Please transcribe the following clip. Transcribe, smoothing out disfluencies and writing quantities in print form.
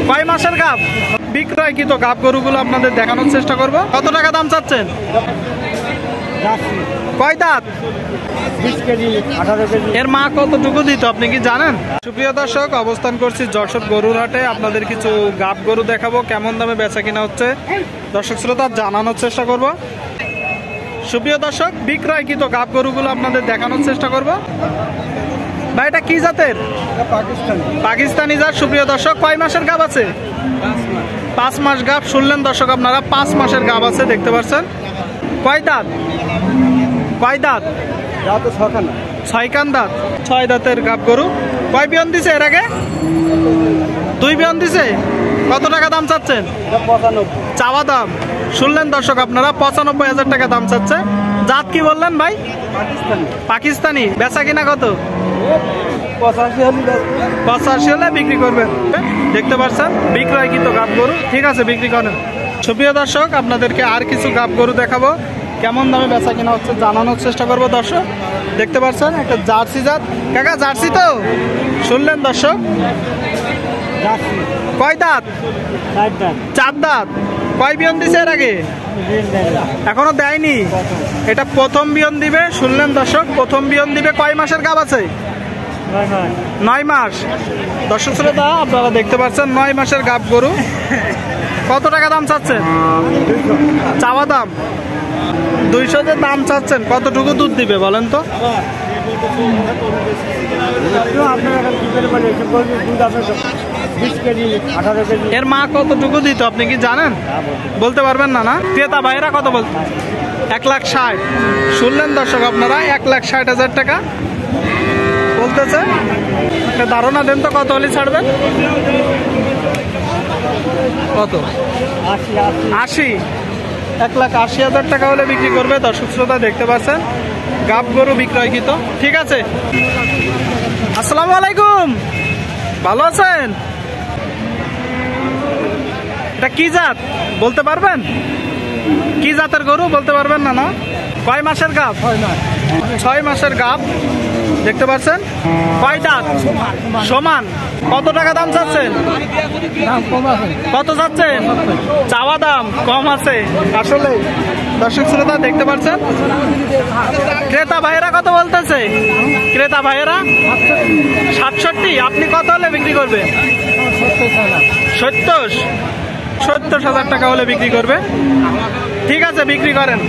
কয় মাসের গাব? বিক্রয়কৃত গাব গরুগুলো আপনাদের দেখানোর চেষ্টা করব। কত টাকা দাম চাচ্ছেন? কয় দাঁত? 20 কেজি 18 কেজি। এর মা কতটুকু দিত আপনি কি জানেন? সুপ্রিয় দর্শক, অবস্থান করছি যশোর গরুর হাটে। আপনাদের কিছু গাব গরু দেখাবো, কেমন দামে বেচা কিনা হচ্ছে দর্শক শ্রোতা জানানোর চেষ্টা করব। সুপ্রিয় দর্শক, বিক্রয়কৃত গাব গরুগুলো আপনাদের দেখানোর চেষ্টা করব। ভাই এটা কি জাতের? পাকিস্তানি জাত। সুপ্রিয় দর্শক, কয় মাসের গাব আছে? 5 মাস গাব। শুনলেন দর্শক আপনারা, 5 মাসের গাব আছে, দেখতে পাচ্ছেন। কয় দাঁত? কয় দাঁত? 6 কান দাঁত। 6 দাঁতের গাব গরু। কয় বিয়ন দিছে এর আগে? 2 বিয়ন দিছে। কত টাকা দাম চাচ্ছেন? 95। চাওয়া দাম শুনলেন দর্শক আপনারা, 95,000 টাকা দাম চাচ্ছে। জাত কি বললেন ভাই? পাকিস্তানি। বেচা কিনা কত? 85 হলে বিক্রি করবেন। দেখতে পাচ্ছেন বিক্রয়কৃত গাব গরু। ঠিক আছে, বিক্রি করেন। সুপ্রিয় দর্শক, আপনাদেরকে আর কিছু গাব গরু দেখাবো, কেমন দামে বেচা কিনা হচ্ছে জানানোর চেষ্টা করবো। দর্শক দেখতে পাচ্ছেন একটা জার্সি জাত। কাকা জার্সি তো? শুনলেন দর্শক। কয় দাঁত? 4 দাঁত। কয় বিয়ন দিছে এর আগে? এখনো দেয়নি। এটা প্রথম বিয়ন দিবে। শুনলেন দর্শক, প্রথম বিয়ন দিবে। কয় মাসের গাব আছে? 9 মাস। দর্শক শ্রোতা আপনারা দেখতে পাচ্ছেন 9 মাসের গাব গরু। কত টাকা দাম চাচ্ছেন? চাওয়া দাম 200 যে দাম চাচ্ছেন, কতটুকু দুধ দিবে বলেন তো? এর মা কতটুকু দিত আপনি কি জানেন? বলতে পারবেন না? না, ক্রেতা ভাইরা কত বলতে? 1,60,000। শুনলেন দর্শক আপনারা, 1,60,000 টাকা বলতেছে। একটা ধারণা দেন তো কত হলে ছাড়বেন? কত? 80। 1,80,000 টাকা হলে বিক্রি করবে। দর্শক শ্রোতা দেখতে পাচ্ছেন গাব গরু বিক্রয়কৃত। ঠিক আছে, আসসালামু আলাইকুম। ভালো আছেন? এটা কি জাত বলতে পারবেন? কি জাতের গরু বলতে পারবেন না? না, কয় মাসের গাব? 6 মাসের গাব। দেখতে পাচ্ছেন। কয় দাঁত? সমান। কত টাকা দাম চাচ্ছেন? কত চাচ্ছেন? চাওয়া দাম কম আছে আসলে। দর্শক শ্রোতা দেখতে পাচ্ছেন ক্রেতা ভাইয়েরা কত বলতেছে? ক্রেতা ভাইয়েরা 67। আপনি কত হলে বিক্রি করবেন? 70,000 টাকা হলে বিক্রি করবে। ঠিক আছে, বিক্রি করেন।